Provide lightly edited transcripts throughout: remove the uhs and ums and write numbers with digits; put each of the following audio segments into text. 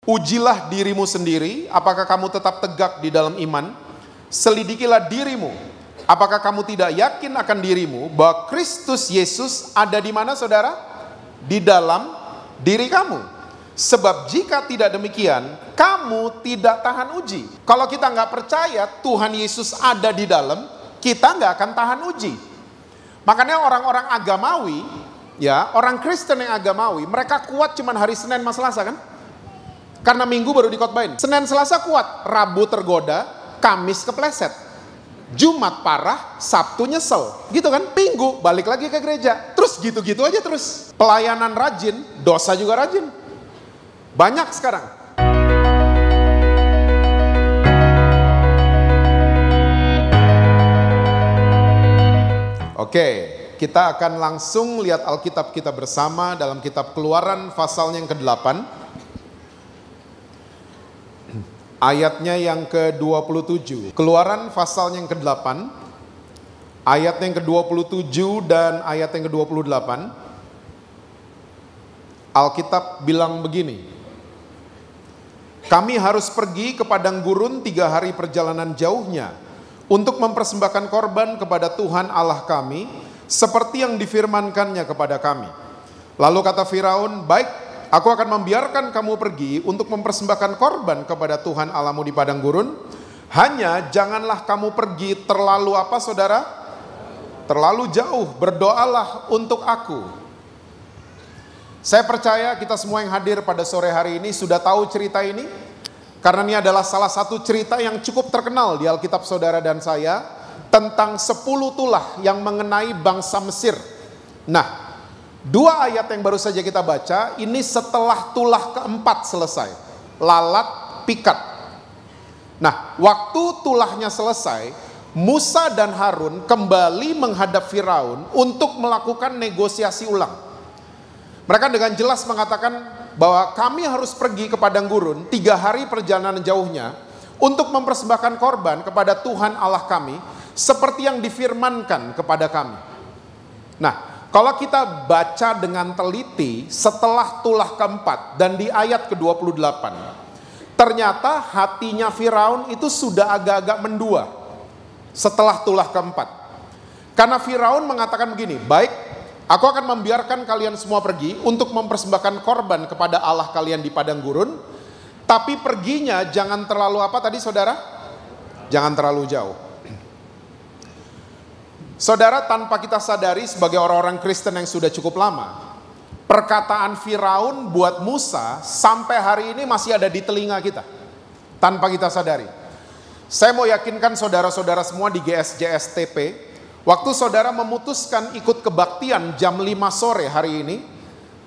Ujilah dirimu sendiri, apakah kamu tetap tegak di dalam iman. Selidikilah dirimu, apakah kamu tidak yakin akan dirimu bahwa Kristus Yesus ada di mana, saudara? Di dalam diri kamu. Sebab jika tidak demikian, kamu tidak tahan uji. Kalau kita nggak percaya Tuhan Yesus ada di dalam, kita nggak akan tahan uji. Makanya orang-orang agamawi, ya, orang Kristen yang agamawi, mereka kuat cuman hari Senin sama Selasa kan? Karena Minggu baru dikotbahin. Senin Selasa kuat, Rabu tergoda, Kamis kepleset. Jumat parah, Sabtu nyesel. Gitu kan? Minggu balik lagi ke gereja. Terus gitu-gitu aja terus. Pelayanan rajin, dosa juga rajin. Banyak sekarang. Oke, kita akan langsung lihat Alkitab kita bersama dalam kitab Keluaran pasalnya yang ke-8. Ayatnya yang ke-27. Keluaran pasalnya yang ke-8. Ayat yang ke-27 dan ayat yang ke-28. Alkitab bilang begini. Kami harus pergi ke padang gurun 3 hari perjalanan jauhnya untuk mempersembahkan korban kepada Tuhan Allah kami seperti yang difirmankannya kepada kami. Lalu kata Firaun, baik, aku akan membiarkan kamu pergi untuk mempersembahkan korban kepada Tuhan Allahmu di padang gurun. Hanya janganlah kamu pergi terlalu apa, saudara? Terlalu jauh, berdoalah untuk aku. Saya percaya kita semua yang hadir pada sore hari ini sudah tahu cerita ini. Karena ini adalah salah satu cerita yang cukup terkenal di Alkitab saudara dan saya. Tentang 10 tulah yang mengenai bangsa Mesir. Nah, 2 ayat yang baru saja kita baca, ini setelah tulah keempat selesai. Lalat, pikat. Nah, waktu tulahnya selesai, Musa dan Harun kembali menghadap Firaun untuk melakukan negosiasi ulang. Mereka dengan jelas mengatakan bahwa kami harus pergi ke padang gurun 3 hari perjalanan jauhnya untuk mempersembahkan korban kepada Tuhan Allah kami seperti yang difirmankan kepada kami. Nah, kalau kita baca dengan teliti setelah tulah keempat dan di ayat ke-28, ternyata hatinya Firaun itu sudah agak-agak mendua setelah tulah keempat. Karena Firaun mengatakan begini, baik, aku akan membiarkan kalian semua pergi untuk mempersembahkan korban kepada Allah kalian di padang gurun, tapi perginya jangan terlalu apa tadi saudara? Jangan terlalu jauh. Saudara, tanpa kita sadari sebagai orang-orang Kristen yang sudah cukup lama, perkataan Firaun buat Musa sampai hari ini masih ada di telinga kita. Tanpa kita sadari. Saya mau yakinkan saudara-saudara semua di GSJSTP, waktu saudara memutuskan ikut kebaktian jam 5 sore hari ini,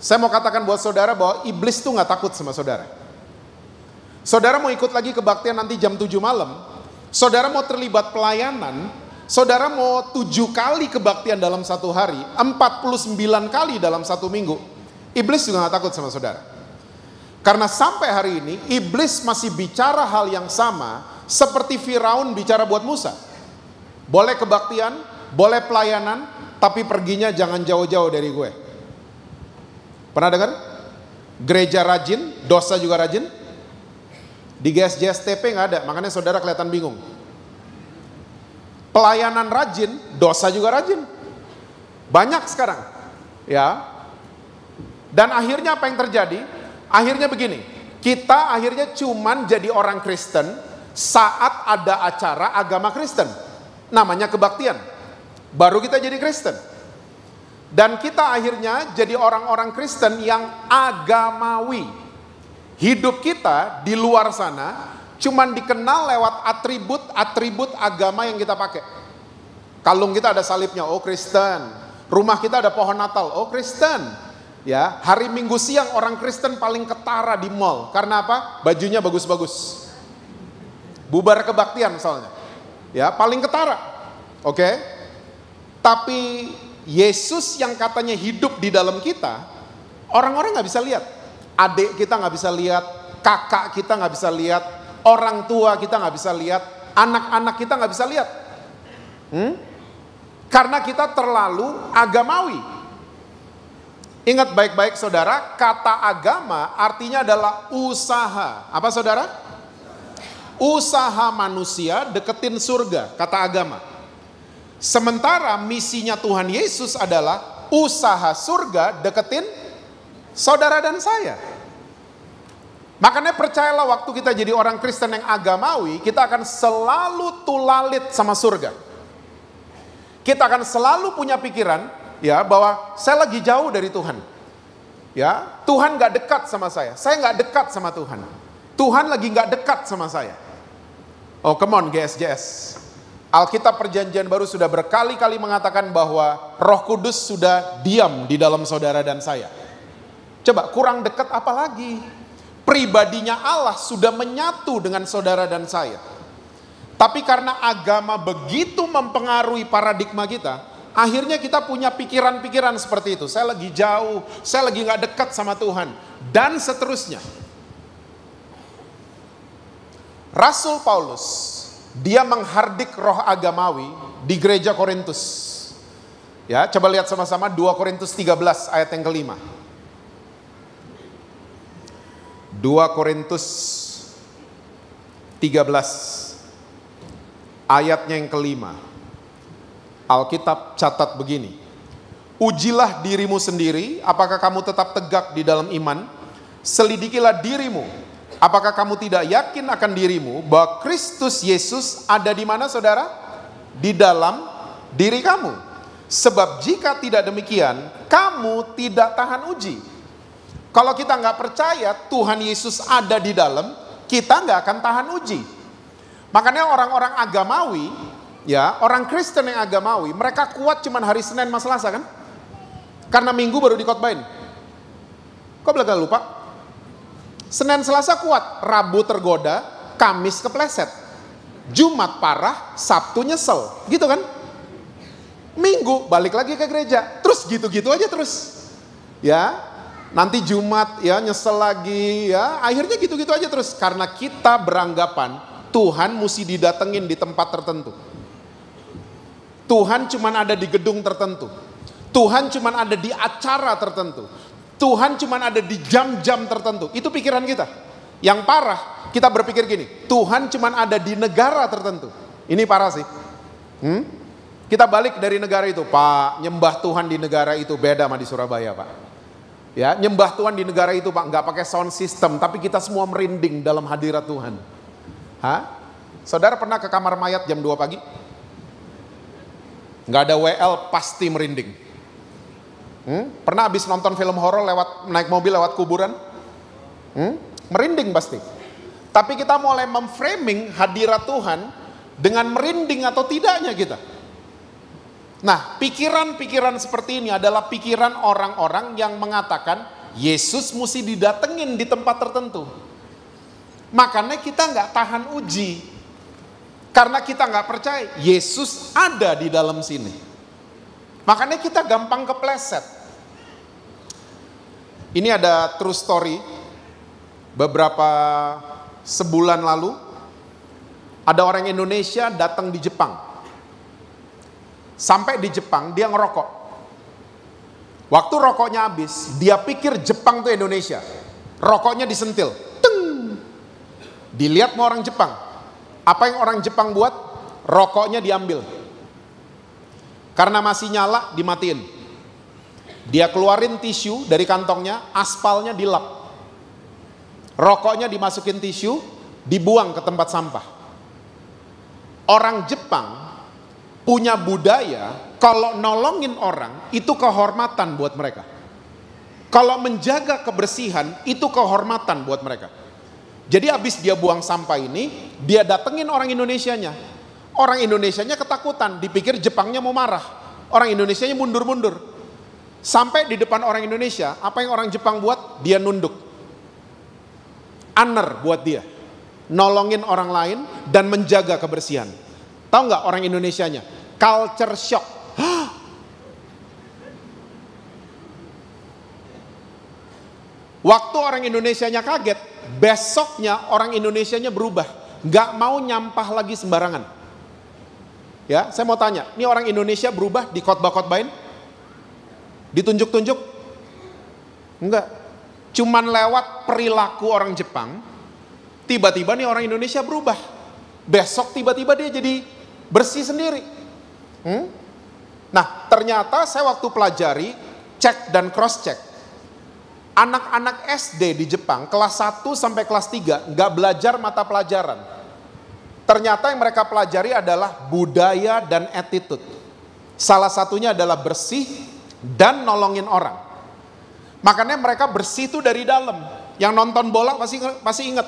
saya mau katakan buat saudara bahwa iblis tuh gak takut sama saudara. Saudara mau ikut lagi kebaktian nanti jam 7 malam, saudara mau terlibat pelayanan, saudara mau 7 kali kebaktian dalam 1 hari, 49 kali dalam 1 minggu, iblis juga gak takut sama saudara. Karena sampai hari ini, iblis masih bicara hal yang sama seperti Firaun bicara buat Musa. Boleh kebaktian, boleh pelayanan, tapi perginya jangan jauh-jauh dari gue. Pernah dengar? Gereja rajin, dosa juga rajin. Di GSJSTP gak ada, makanya saudara kelihatan bingung. Pelayanan rajin, dosa juga rajin. Banyak sekarang. Ya. Dan akhirnya apa yang terjadi? Akhirnya begini, kita akhirnya cuman jadi orang Kristen saat ada acara agama Kristen. Namanya kebaktian. Baru kita jadi Kristen. Dan kita akhirnya jadi orang-orang Kristen yang agamawi. Hidup kita di luar sana cuman dikenal lewat atribut-atribut agama yang kita pakai. Kalung kita ada salibnya, oh Kristen. Rumah kita ada pohon Natal, oh Kristen. Ya, hari Minggu siang orang Kristen paling ketara di mall. Karena apa? Bajunya bagus-bagus. Bubar kebaktian misalnya. Ya, paling ketara. Oke? Tapi Yesus yang katanya hidup di dalam kita, orang-orang gak bisa lihat. Adik kita gak bisa lihat, kakak kita gak bisa lihat, orang tua kita gak bisa lihat, anak-anak kita gak bisa lihat. Karena kita terlalu agamawi. Ingat baik-baik saudara, kata agama artinya adalah usaha. Apa saudara? Usaha manusia deketin surga, kata agama. Sementara misinya Tuhan Yesus adalah usaha surga deketin saudara dan saya. Makanya percayalah, waktu kita jadi orang Kristen yang agamawi, kita akan selalu tulalit sama surga. Kita akan selalu punya pikiran, ya, bahwa saya lagi jauh dari Tuhan. Ya, Tuhan gak dekat sama saya gak dekat sama Tuhan. Tuhan lagi gak dekat sama saya. Oh come on GSJS. Alkitab Perjanjian Baru sudah berkali-kali mengatakan bahwa Roh Kudus sudah diam di dalam saudara dan saya. Coba kurang dekat apa lagi? Pribadinya Allah sudah menyatu dengan saudara dan saya. Tapi karena agama begitu mempengaruhi paradigma kita, akhirnya kita punya pikiran-pikiran seperti itu. Saya lagi jauh, saya lagi gak dekat sama Tuhan, dan seterusnya. Rasul Paulus, dia menghardik roh agamawi di gereja Korintus. Ya, coba lihat sama-sama 2 Korintus 13 ayat yang kelima. 2 Korintus 13 ayatnya yang kelima. Alkitab catat begini. Ujilah dirimu sendiri, apakah kamu tetap tegak di dalam iman? Selidikilah dirimu, apakah kamu tidak yakin akan dirimu bahwa Kristus Yesus ada di mana saudara? Di dalam diri kamu. Sebab jika tidak demikian, kamu tidak tahan uji. Kalau kita nggak percaya Tuhan Yesus ada di dalam, kita nggak akan tahan uji. Makanya orang-orang agamawi, ya, orang Kristen yang agamawi, mereka kuat cuman hari Senin sama Selasa kan? Karena Minggu baru dikhotbahin. Kok belaga lupa? Senin Selasa kuat, Rabu tergoda, Kamis kepleset. Jumat parah, Sabtu nyesel. Gitu kan? Minggu balik lagi ke gereja. Terus gitu-gitu aja terus. Ya, nanti Jumat ya nyesel lagi ya. Akhirnya gitu-gitu aja terus. Karena kita beranggapan Tuhan mesti didatengin di tempat tertentu. Tuhan cuman ada di gedung tertentu. Tuhan cuman ada di acara tertentu. Tuhan cuman ada di jam-jam tertentu. Itu pikiran kita. Yang parah, kita berpikir gini, Tuhan cuman ada di negara tertentu. Ini parah sih. Kita balik dari negara itu, Pak, nyembah Tuhan di negara itu beda sama di Surabaya, Pak. Ya, nyembah Tuhan di negara itu, Pak, nggak pakai sound system, tapi kita semua merinding dalam hadirat Tuhan. Hah? Saudara pernah ke kamar mayat jam 2 pagi? Nggak ada WL, pasti merinding. Pernah habis nonton film horor naik mobil lewat kuburan? Merinding pasti. Tapi kita mulai memframing hadirat Tuhan dengan merinding atau tidaknya kita. Nah, pikiran-pikiran seperti ini adalah pikiran orang-orang yang mengatakan Yesus mesti didatengin di tempat tertentu. Makanya kita nggak tahan uji. Karena kita nggak percaya Yesus ada di dalam sini. Makanya kita gampang kepleset. Ini ada true story. Beberapa sebulan lalu, ada orang Indonesia datang di Jepang. Sampai di Jepang, dia ngerokok. Waktu rokoknya habis, dia pikir Jepang itu Indonesia. Rokoknya disentil. Teng! Dilihat sama orang Jepang. Apa yang orang Jepang buat? Rokoknya diambil. Karena masih nyala, dimatiin. Dia keluarin tisu dari kantongnya, aspalnya dilap. Rokoknya dimasukin tisu, dibuang ke tempat sampah. Orang Jepang punya budaya, kalau nolongin orang, itu kehormatan buat mereka. Kalau menjaga kebersihan, itu kehormatan buat mereka. Jadi habis dia buang sampah ini, dia datengin orang Indonesianya. Orang Indonesianya ketakutan, dipikir Jepangnya mau marah. Orang Indonesianya mundur-mundur. Sampai di depan orang Indonesia, apa yang orang Jepang buat? Dia nunduk. Honor buat dia. Nolongin orang lain dan menjaga kebersihan. Tahu nggak orang Indonesianya? Culture shock. Waktu orang Indonesianya kaget, besoknya orang Indonesianya berubah. Nggak mau nyampah lagi sembarangan. Ya, saya mau tanya, ini orang Indonesia berubah di khotbah-khotbahin? Ditunjuk-tunjuk? Enggak. Cuman lewat perilaku orang Jepang, tiba-tiba nih orang Indonesia berubah. Besok tiba-tiba dia jadi bersih sendiri. Nah, ternyata saya waktu pelajari, cek dan cross check. Anak-anak SD di Jepang kelas 1 sampai kelas 3 nggak belajar mata pelajaran. Ternyata yang mereka pelajari adalah budaya dan attitude. Salah satunya adalah bersih dan nolongin orang. Makanya mereka bersih itu dari dalam. Yang nonton bola pasti ingat.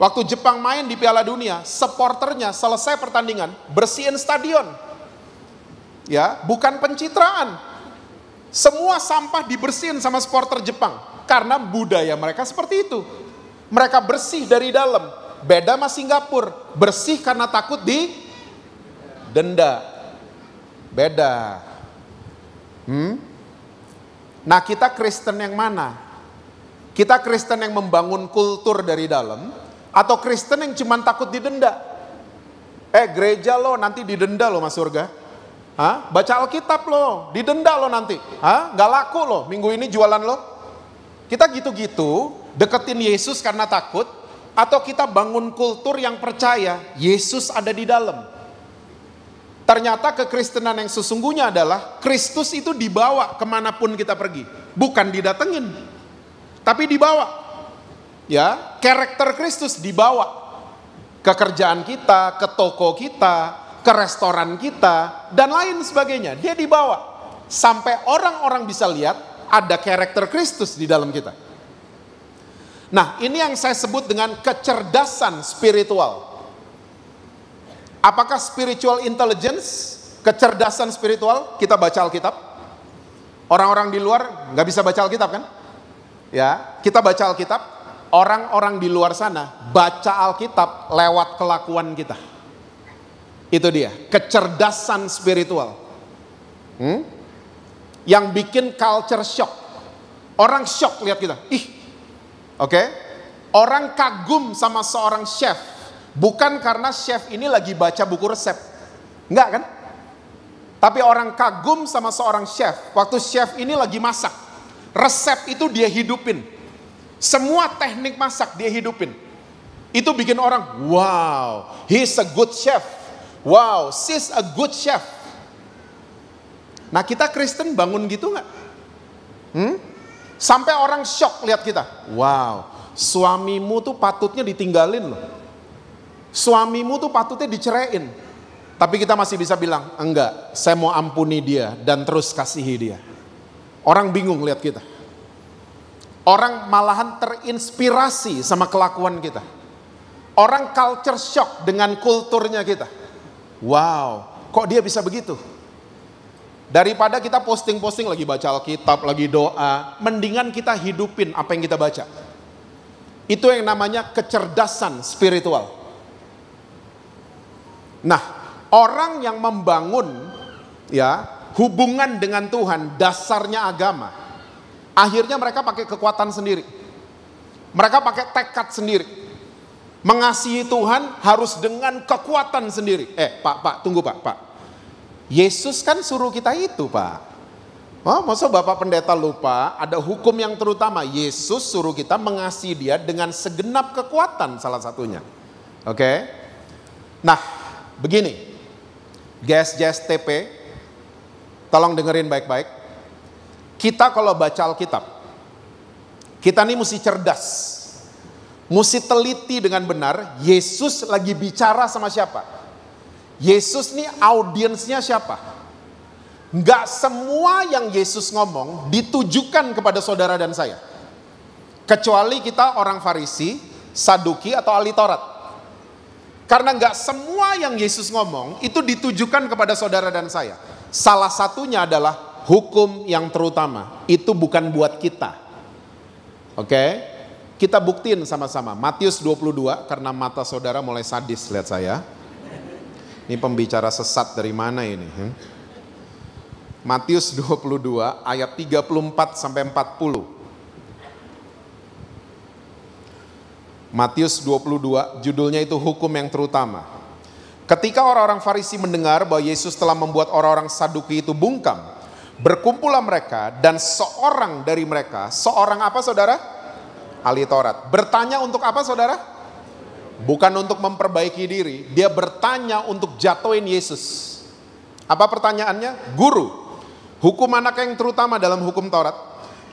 Waktu Jepang main di Piala Dunia, supporternya selesai pertandingan bersihin stadion. Ya, bukan pencitraan. Semua sampah dibersihin sama supporter Jepang karena budaya mereka seperti itu. Mereka bersih dari dalam. Beda sama Singapura, bersih karena takut di denda. Beda. Nah, kita Kristen yang mana? Kita Kristen yang membangun kultur dari dalam atau Kristen yang cuma takut didenda? Gereja lo nanti didenda lo masuk surga. Baca Alkitab lo, didenda lo nanti. Gak laku lo, minggu ini jualan lo. Kita gitu-gitu, deketin Yesus karena takut, atau kita bangun kultur yang percaya Yesus ada di dalam. Ternyata kekristenan yang sesungguhnya adalah Kristus itu dibawa kemanapun kita pergi. Bukan didatengin, tapi dibawa. Ya, karakter Kristus dibawa ke kerjaan kita, ke toko kita, ke restoran kita, dan lain sebagainya. Dia dibawa sampai orang-orang bisa lihat ada karakter Kristus di dalam kita. Nah, ini yang saya sebut dengan kecerdasan spiritual. Apakah spiritual intelligence, kecerdasan spiritual? Kita baca Alkitab. Orang-orang di luar nggak bisa baca Alkitab kan? Ya, kita baca Alkitab. Orang-orang di luar sana baca Alkitab lewat kelakuan kita. Itu dia, kecerdasan spiritual. Yang bikin culture shock. Orang shock lihat kita. Oke? Orang kagum sama seorang chef. Bukan karena chef ini lagi baca buku resep. Enggak kan? Tapi orang kagum sama seorang chef. Waktu chef ini lagi masak. Resep itu dia hidupin. Semua teknik masak dia hidupin. Itu bikin orang, wow, he's a good chef. Wow, she's a good chef. Nah, kita Kristen bangun gitu nggak? Sampai orang shock lihat kita. Wow, suamimu tuh patutnya ditinggalin loh. Suamimu tuh patutnya diceraiin. Tapi kita masih bisa bilang, enggak, saya mau ampuni dia dan terus kasihi dia. Orang bingung lihat kita. Orang malahan terinspirasi sama kelakuan kita. Orang culture shock dengan kulturnya kita. Wow, kok dia bisa begitu? Daripada kita posting-posting lagi baca Alkitab, lagi doa, mendingan kita hidupin apa yang kita baca. Itu yang namanya kecerdasan spiritual. Nah, orang yang membangun ya hubungan dengan Tuhan, dasarnya agama, akhirnya mereka pakai kekuatan sendiri. Mereka pakai tekad sendiri. Mengasihi Tuhan harus dengan kekuatan sendiri. Pak, tunggu Pak. Yesus kan suruh kita itu Pak. Masa Bapak Pendeta lupa ada hukum yang terutama. Yesus suruh kita mengasihi dia dengan segenap kekuatan salah satunya. Oke? Nah, begini. Guys TP, tolong dengerin baik-baik. Kita kalau baca Alkitab, kita nih mesti cerdas. Mesti teliti dengan benar, Yesus lagi bicara sama siapa? Yesus nih audiensnya siapa? Enggak semua yang Yesus ngomong ditujukan kepada saudara dan saya. Kecuali kita orang Farisi, Saduki atau ahli Taurat. Karena enggak semua yang Yesus ngomong itu ditujukan kepada saudara dan saya. Salah satunya adalah hukum yang terutama. Itu bukan buat kita. Oke? Kita buktiin sama-sama. Matius 22, karena mata saudara mulai sadis lihat saya. Ini pembicara sesat dari mana ini? Matius 22 ayat 34 sampai 40. Matius 22 judulnya itu hukum yang terutama. Ketika orang-orang Farisi mendengar bahwa Yesus telah membuat orang-orang Saduki itu bungkam, Berkumpullah mereka dan seorang dari mereka, seorang apa saudara? Ahli Taurat. Bertanya untuk apa saudara? Bukan untuk memperbaiki diri. Dia bertanya untuk jatuhin Yesus. Apa pertanyaannya? Guru, hukum manakah yang terutama dalam hukum Taurat?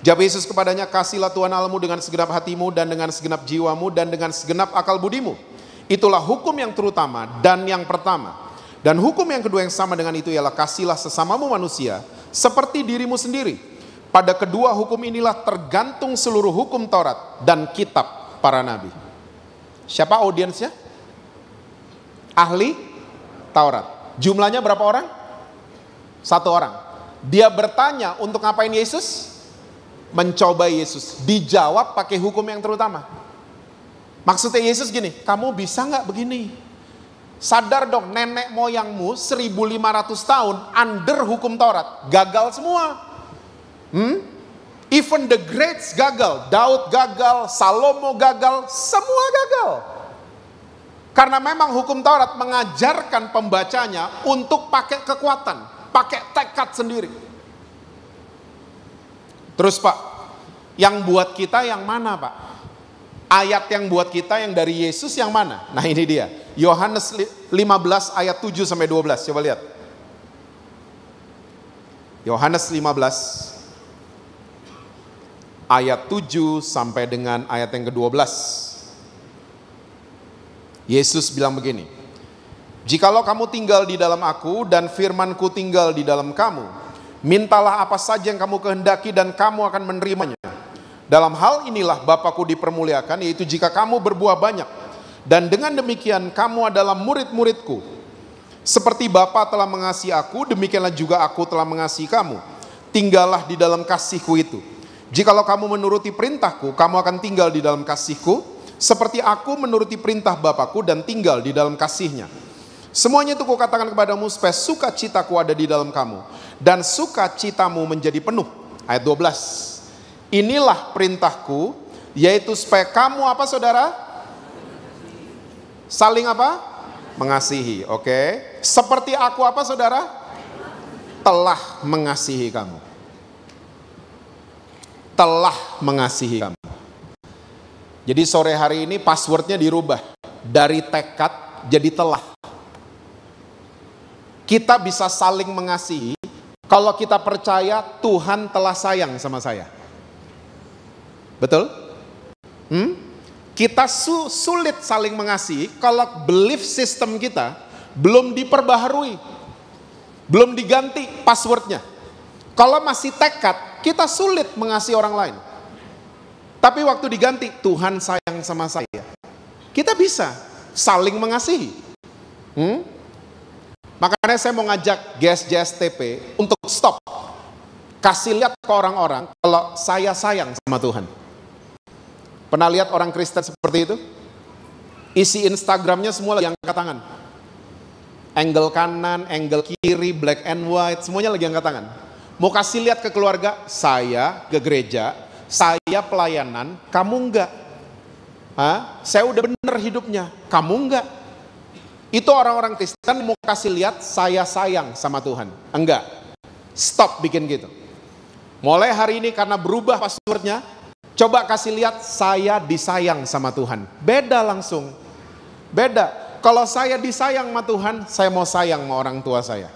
Jawab Yesus kepadanya, kasihlah Tuhan Allahmu dengan segenap hatimu dan dengan segenap jiwamu dan dengan segenap akal budimu. Itulah hukum yang terutama dan yang pertama. Dan hukum yang kedua yang sama dengan itu ialah kasihlah sesamamu manusia seperti dirimu sendiri. Pada kedua hukum inilah tergantung seluruh hukum Taurat dan kitab para nabi. Siapa audiensnya? Ahli Taurat. Jumlahnya berapa orang? 1 orang. Dia bertanya untuk ngapain Yesus? Mencoba Yesus. Dijawab pakai hukum yang terutama. Maksudnya Yesus gini, kamu bisa nggak begini? Sadar dong, nenek moyangmu 1500 tahun under hukum Taurat. Gagal semua. Even the greats gagal. Daud gagal, Salomo gagal, semua gagal. Karena memang hukum Taurat mengajarkan pembacanya untuk pakai kekuatan, pakai tekad sendiri. Terus Pak, yang buat kita yang mana Pak? Ayat yang buat kita yang dari Yesus yang mana? Nah ini dia. Yohanes 15 ayat 7 sampai 12. Coba lihat. Yohanes 15 ayat 7 sampai dengan ayat yang ke-12. Yesus bilang begini. Jikalau kamu tinggal di dalam aku dan firmanku tinggal di dalam kamu, mintalah apa saja yang kamu kehendaki dan kamu akan menerimanya. Dalam hal inilah Bapa-Ku dipermuliakan, yaitu jika kamu berbuah banyak. Dan dengan demikian kamu adalah murid-murid-Ku. Seperti Bapa telah mengasihi aku, demikianlah juga aku telah mengasihi kamu. Tinggallah di dalam kasih-Ku itu. Jikalau kamu menuruti perintah-Ku, kamu akan tinggal di dalam kasih-Ku. Seperti aku menuruti perintah Bapa-Ku dan tinggal di dalam kasih-Nya. Semuanya itu Kukatakan kepadamu supaya sukacita-Ku ada di dalam kamu. Dan sukacitamu menjadi penuh. Ayat 12. Inilah perintahku, yaitu supaya kamu apa saudara? Saling apa? Mengasihi, oke? Seperti aku apa saudara? Telah mengasihi kamu. Telah mengasihi kamu. Jadi sore hari ini passwordnya dirubah. Dari tekad jadi telah. Kita bisa saling mengasihi kalau kita percaya Tuhan telah sayang sama saya. Betul? Kita sulit saling mengasihi kalau belief system kita belum diperbaharui, belum diganti passwordnya. Kalau masih tekad, kita sulit mengasihi orang lain. Tapi waktu diganti, Tuhan sayang sama saya, kita bisa saling mengasihi. Makanya saya mau ngajak GSJSTP untuk stop. Kasih lihat ke orang-orang kalau saya sayang sama Tuhan. Pernah lihat orang Kristen seperti itu? Isi Instagramnya semua lagi angkat tangan. Angle kanan, angle kiri, black and white, semuanya lagi angkat tangan. Mau kasih lihat ke keluarga, saya ke gereja, saya pelayanan, kamu enggak. Saya udah bener hidupnya, kamu enggak. Itu orang-orang Kristen mau kasih lihat, saya sayang sama Tuhan. Enggak. Stop bikin gitu. Mulai hari ini karena berubah passwordnya, coba kasih lihat saya disayang sama Tuhan. Beda langsung. Beda. Kalau saya disayang sama Tuhan, saya mau sayang sama orang tua saya.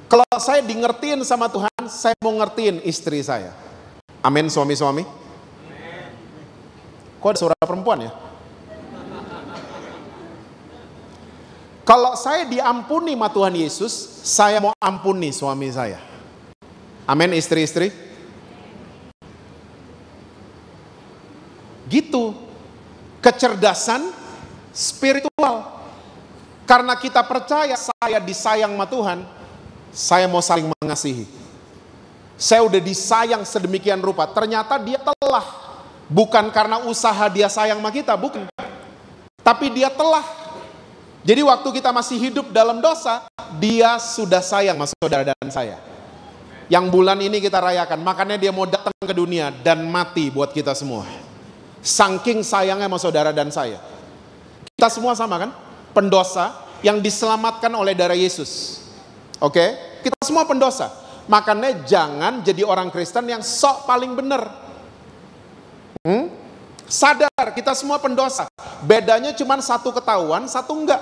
Kalau saya di ngertiin sama Tuhan, saya mau ngertiin istri saya. Amin suami-suami. Kok ada suara perempuan ya? Kalau saya diampuni sama Tuhan Yesus, saya mau ampuni suami saya. Amin istri-istri. Gitu, kecerdasan spiritual. Karena kita percaya saya disayang sama Tuhan, saya mau saling mengasihi. Saya udah disayang sedemikian rupa, ternyata dia telah. Bukan karena usaha dia sayang sama kita, bukan. Tapi dia telah. Jadi waktu kita masih hidup dalam dosa, dia sudah sayang sama saudara dan saya. Yang bulan ini kita rayakan, makanya dia mau datang ke dunia dan mati buat kita semua. Saking sayangnya sama saudara dan saya. Kita semua sama kan? Pendosa yang diselamatkan oleh darah Yesus. Oke? Kita semua pendosa. Makanya jangan jadi orang Kristen yang sok paling benar. Sadar kita semua pendosa. Bedanya cuma satu ketahuan, satu enggak.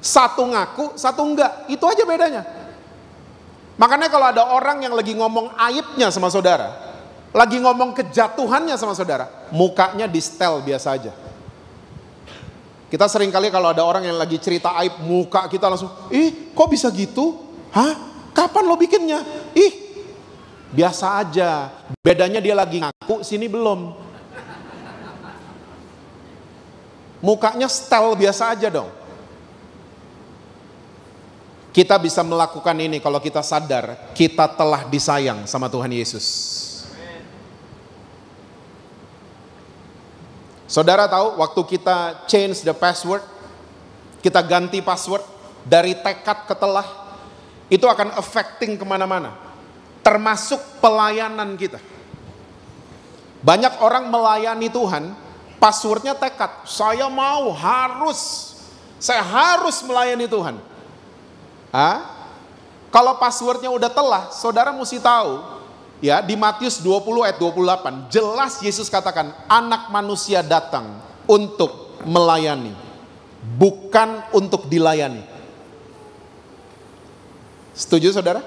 Satu ngaku, satu enggak. Itu aja bedanya. Makanya kalau ada orang yang lagi ngomong aibnya sama saudara, lagi ngomong kejatuhannya sama saudara, mukanya di setel biasa aja. Kita sering kali kalau ada orang yang lagi cerita aib, muka kita langsung, kok bisa gitu? Hah? Kapan lo bikinnya? Biasa aja. Bedanya dia lagi ngaku, sini belum. Mukanya setel biasa aja dong. Kita bisa melakukan ini kalau kita sadar kita telah disayang sama Tuhan Yesus. Saudara tahu waktu kita change the password, kita ganti password dari tekad ke telah, itu akan affecting kemana-mana, termasuk pelayanan kita. Banyak orang melayani Tuhan, passwordnya tekad, saya harus melayani Tuhan. Kalau passwordnya udah telah, saudara mesti tahu, ya, di Matius 20 ayat 28, jelas Yesus katakan, anak manusia datang untuk melayani, bukan untuk dilayani. Setuju saudara?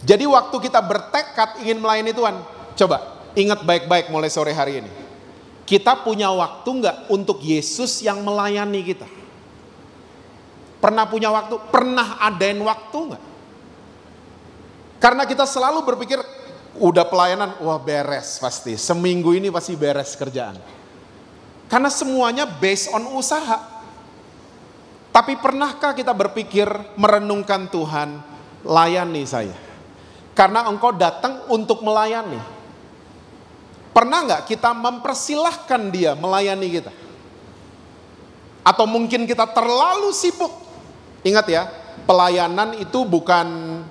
Jadi waktu kita bertekad ingin melayani Tuhan, coba ingat baik-baik mulai sore hari ini. Kita punya waktu nggak untuk Yesus yang melayani kita? Pernah punya waktu? Pernah adain waktu nggak? Karena kita selalu berpikir, udah pelayanan, wah beres pasti. Seminggu ini pasti beres kerjaan. Karena semuanya based on usaha. Tapi pernahkah kita berpikir, merenungkan Tuhan, layani saya? Karena engkau datang untuk melayani. Pernah nggak kita mempersilahkan dia melayani kita? Atau mungkin kita terlalu sibuk. Ingat ya, pelayanan itu bukan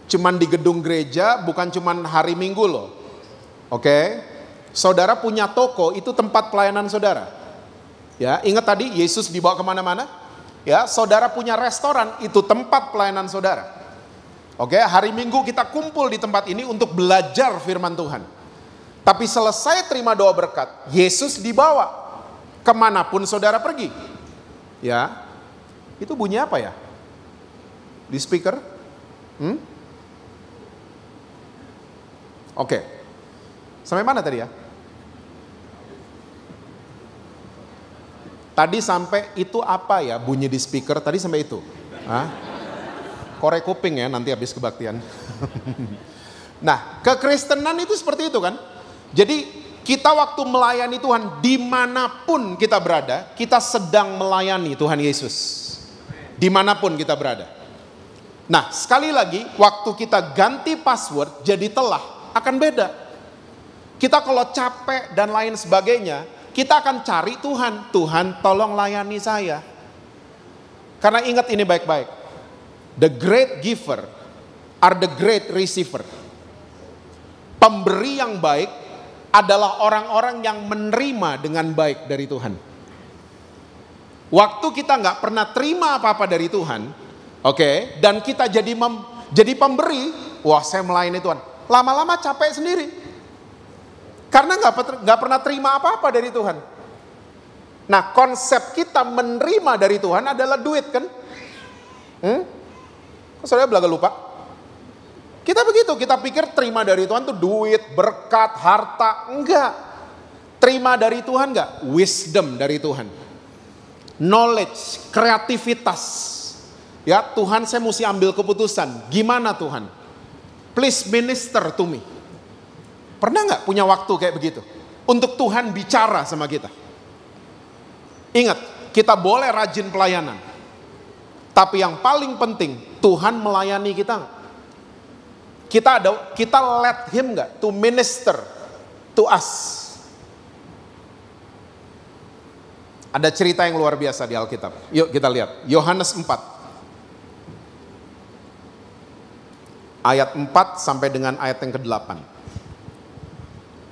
cuman di gedung gereja, bukan cuman hari Minggu loh. Oke? Saudara punya toko, itu tempat pelayanan saudara. Ya, ingat tadi Yesus dibawa kemana-mana? Ya, saudara punya restoran, itu tempat pelayanan saudara. Oke, hari Minggu kita kumpul di tempat ini untuk belajar firman Tuhan. Tapi selesai terima doa berkat, Yesus dibawa kemanapun saudara pergi. Ya, itu bunyi apa ya? Di speaker? Oke. Sampai mana tadi ya? Tadi sampai itu apa ya bunyi di speaker? Tadi sampai itu. Korek kuping ya nanti habis kebaktian. Nah, kekristenan itu seperti itu kan? Jadi kita waktu melayani Tuhan dimanapun kita berada, kita sedang melayani Tuhan Yesus. Dimanapun kita berada. Nah, sekali lagi, waktu kita ganti password jadi telah, akan beda. Kita kalau capek dan lain sebagainya, kita akan cari Tuhan. Tuhan tolong layani saya. Karena ingat ini baik-baik. The great giver are the great receiver. Pemberi yang baik adalah orang-orang yang menerima dengan baik dari Tuhan. Waktu kita nggak pernah terima apa-apa dari Tuhan, oke, dan kita jadi pemberi, wah saya melayani Tuhan, lama-lama capek sendiri, karena nggak pernah terima apa-apa dari Tuhan. Nah, konsep kita menerima dari Tuhan adalah duit kan? Saudara belaga lupa? Kita begitu, kita pikir terima dari Tuhan tuh duit, berkat, harta, enggak. Terima dari Tuhan enggak? Wisdom dari Tuhan. Knowledge, kreativitas. Ya, Tuhan saya mesti ambil keputusan. Gimana Tuhan? Please minister to me. Pernah nggak punya waktu kayak begitu? Untuk Tuhan bicara sama kita. Ingat, kita boleh rajin pelayanan. Tapi yang paling penting, Tuhan melayani kita. Kita let Him nggak to minister to us. Ada cerita yang luar biasa di Alkitab. Yuk kita lihat. Yohanes 4. Ayat 4 sampai dengan ayat yang ke-8.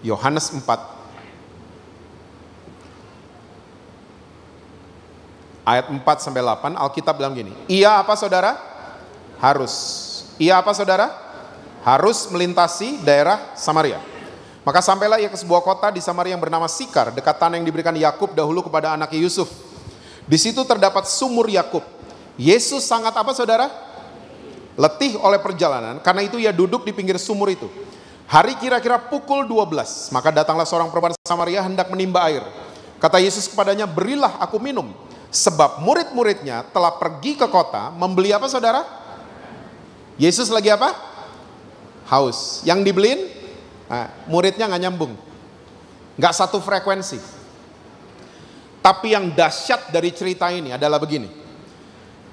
Yohanes 4. Ayat 4-8 Alkitab bilang gini, ia apa saudara? Harus. Ia apa saudara? Harus melintasi daerah Samaria. Maka sampailah ia ke sebuah kota di Samaria yang bernama Sikar, dekat tanah yang diberikan Yakub dahulu kepada anaknya Yusuf. Di situ terdapat sumur Yakub. Yesus sangat apa saudara? Letih oleh perjalanan, karena itu ia duduk di pinggir sumur itu. Hari kira-kira pukul 12, maka datanglah seorang perempuan Samaria hendak menimba air. Kata Yesus kepadanya, berilah aku minum. Sebab murid-muridnya telah pergi ke kota membeli apa saudara? Yesus lagi apa? Haus. Yang dibeliin? Nah, muridnya gak nyambung. Gak satu frekuensi. Tapi yang dahsyat dari cerita ini adalah begini.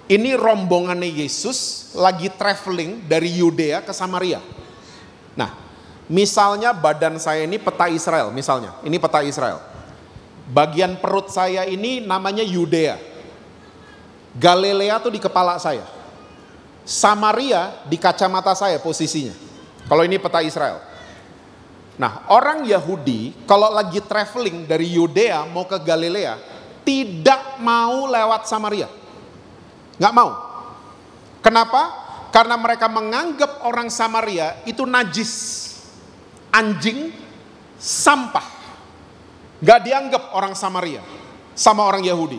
Ini rombongannya Yesus lagi traveling dari Yudea ke Samaria. Nah, misalnya badan saya ini peta Israel, misalnya. Ini peta Israel. Bagian perut saya ini namanya Yudea. Galilea tuh di kepala saya. Samaria di kacamata saya posisinya. Kalau ini peta Israel. Nah, orang Yahudi kalau lagi traveling dari Yudea mau ke Galilea, tidak mau lewat Samaria. Nggak mau. Kenapa? Karena mereka menganggap orang Samaria itu najis, anjing, sampah. Gak dianggap orang Samaria sama orang Yahudi.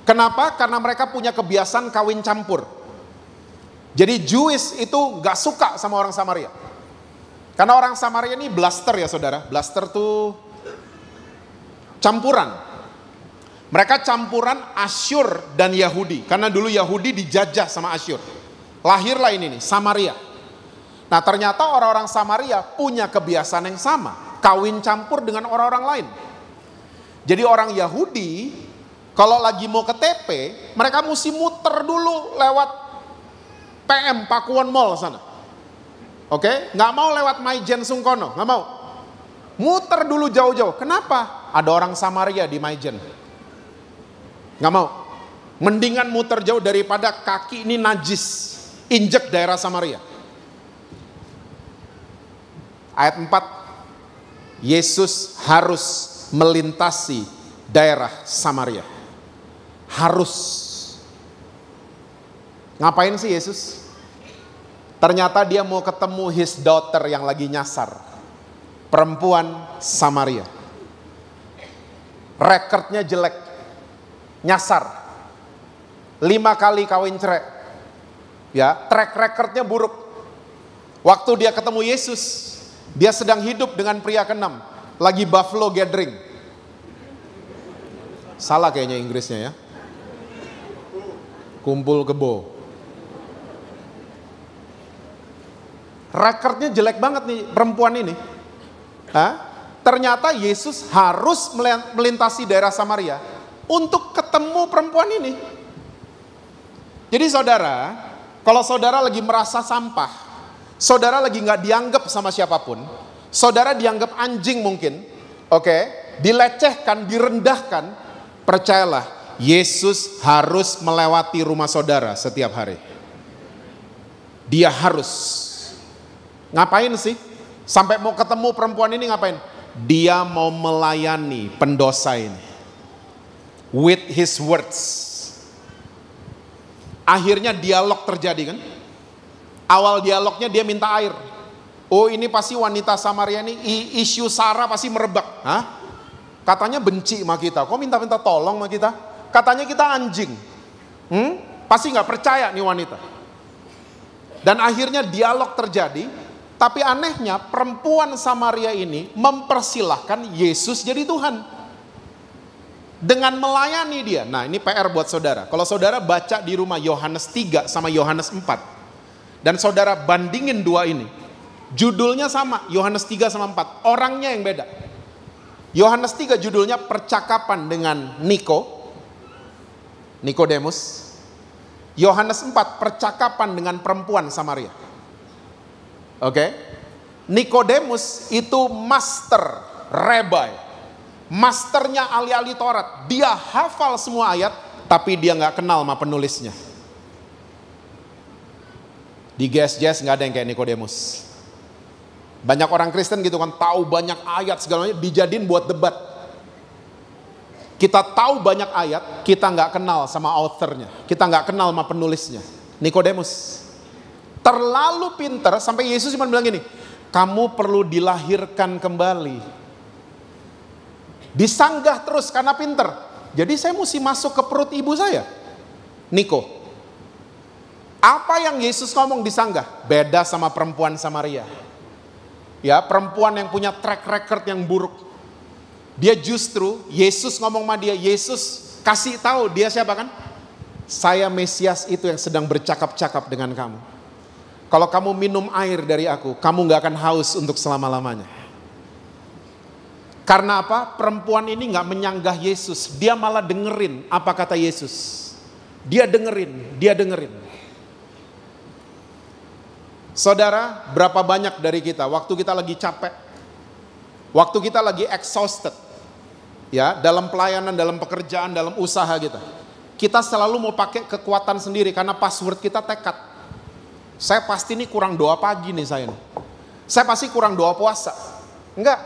Kenapa? Karena mereka punya kebiasaan kawin campur. Jadi Jewish itu gak suka sama orang Samaria. Karena orang Samaria ini blaster ya saudara. Blaster tuh campuran. Mereka campuran Asyur dan Yahudi. Karena dulu Yahudi dijajah sama Asyur. Lahirlah ini nih, Samaria. Nah ternyata orang-orang Samaria punya kebiasaan yang sama. Kawin campur dengan orang-orang lain. Jadi orang Yahudi kalau lagi mau ke TP, mereka mesti muter dulu lewat PM Pakuan Mall sana. Oke, nggak mau lewat Maijen Sungkono, nggak mau. Muter dulu jauh-jauh. Kenapa? Ada orang Samaria di Maijen. Nggak mau. Mendingan muter jauh daripada kaki ini najis, injek daerah Samaria. Ayat 4, Yesus harus melintasi daerah Samaria. Harus. Ngapain sih Yesus? Ternyata dia mau ketemu his daughter yang lagi nyasar. Perempuan Samaria. Rekornya jelek. Nyasar. 5 kali kawin cerai. Ya, track recordnya buruk. Waktu dia ketemu Yesus, dia sedang hidup dengan pria ke-6. Lagi buffalo gathering. Salah kayaknya Inggrisnya ya. Kumpul kebo. Rekornya jelek banget nih perempuan ini. Ternyata Yesus harus melintasi daerah Samaria untuk ketemu perempuan ini. Jadi saudara, kalau saudara lagi merasa sampah, saudara lagi gak dianggap sama siapapun, saudara dianggap anjing mungkin, dilecehkan, direndahkan, percayalah, Yesus harus melewati rumah saudara setiap hari. Dia harus. Ngapain sih? Sampai mau ketemu perempuan ini ngapain? Dia mau melayani pendosa ini. With his words. Akhirnya dialog terjadi kan? Awal dialognya dia minta air. Oh ini pasti wanita Samaria ini, isu Sara pasti merebak. Katanya benci sama kita, kok minta-minta tolong sama kita? Katanya kita anjing. Pasti gak percaya nih wanita. Dan akhirnya dialog terjadi, tapi anehnya perempuan Samaria ini mempersilahkan Yesus jadi Tuhan. Dengan melayani dia. Nah ini PR buat saudara. Kalau saudara baca di rumah Yohanes 3 sama Yohanes 4. Dan saudara bandingin dua ini. Judulnya sama, Yohanes 3 sama 4. Orangnya yang beda. Yohanes 3 judulnya percakapan dengan Nikodemus. Yohanes 4 percakapan dengan perempuan Samaria. Nikodemus itu master rabbi. Masternya ahli-ahli Taurat. Dia hafal semua ayat, tapi dia gak kenal sama penulisnya. Di GSJS gak ada yang kayak Nikodemus. Banyak orang Kristen gitu kan, tahu banyak ayat segala macam, dijadiin buat debat. Kita tahu banyak ayat, kita nggak kenal sama authornya, kita nggak kenal sama penulisnya. Nikodemus terlalu pintar sampai Yesus cuma bilang gini, kamu perlu dilahirkan kembali. Disanggah terus karena pintar. Jadi saya mesti masuk ke perut ibu saya. Niko, apa yang Yesus ngomong disanggah? Beda sama perempuan Samaria. Ya, perempuan yang punya track record yang buruk. Dia justru, Yesus ngomong sama dia, Yesus kasih tahu dia siapa kan? Saya Mesias itu yang sedang bercakap-cakap dengan kamu. Kalau kamu minum air dari aku, kamu gak akan haus untuk selama-lamanya. Karena apa? Perempuan ini gak menyanggah Yesus, dia malah dengerin apa kata Yesus. Dia dengerin. Saudara, berapa banyak dari kita, waktu kita lagi capek, waktu kita lagi exhausted, ya, dalam pelayanan, dalam pekerjaan, dalam usaha kita selalu mau pakai kekuatan sendiri karena password kita tekad. Saya pasti nih kurang doa pagi nih saya nih. Saya pasti kurang doa puasa. Enggak.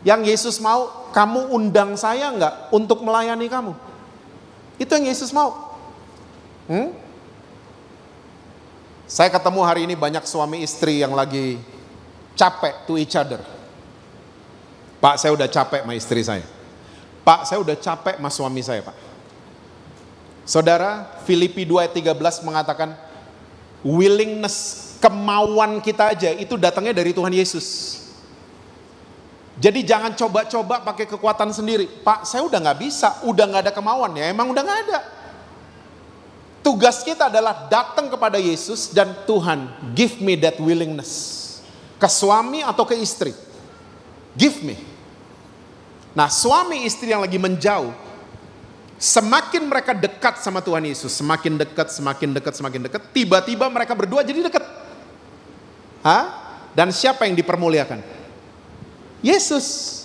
Yang Yesus mau, kamu undang saya enggak untuk melayani kamu. Itu yang Yesus mau. Saya ketemu hari ini banyak suami istri yang lagi capek to each other. Pak, saya udah capek sama istri saya. Pak, saya udah capek sama suami saya, Pak. Saudara, Filipi 2 ayat 13 mengatakan, willingness, kemauan kita aja itu datangnya dari Tuhan Yesus. Jadi jangan coba-coba pakai kekuatan sendiri. Pak, saya udah gak bisa, udah gak ada kemauan. Ya emang udah gak ada. Tugas kita adalah datang kepada Yesus dan Tuhan, give me that willingness. Ke suami atau ke istri. Give me. Nah, suami istri yang lagi menjauh, semakin mereka dekat sama Tuhan Yesus, semakin dekat, tiba-tiba mereka berdua jadi dekat. Dan siapa yang dipermuliakan? Yesus.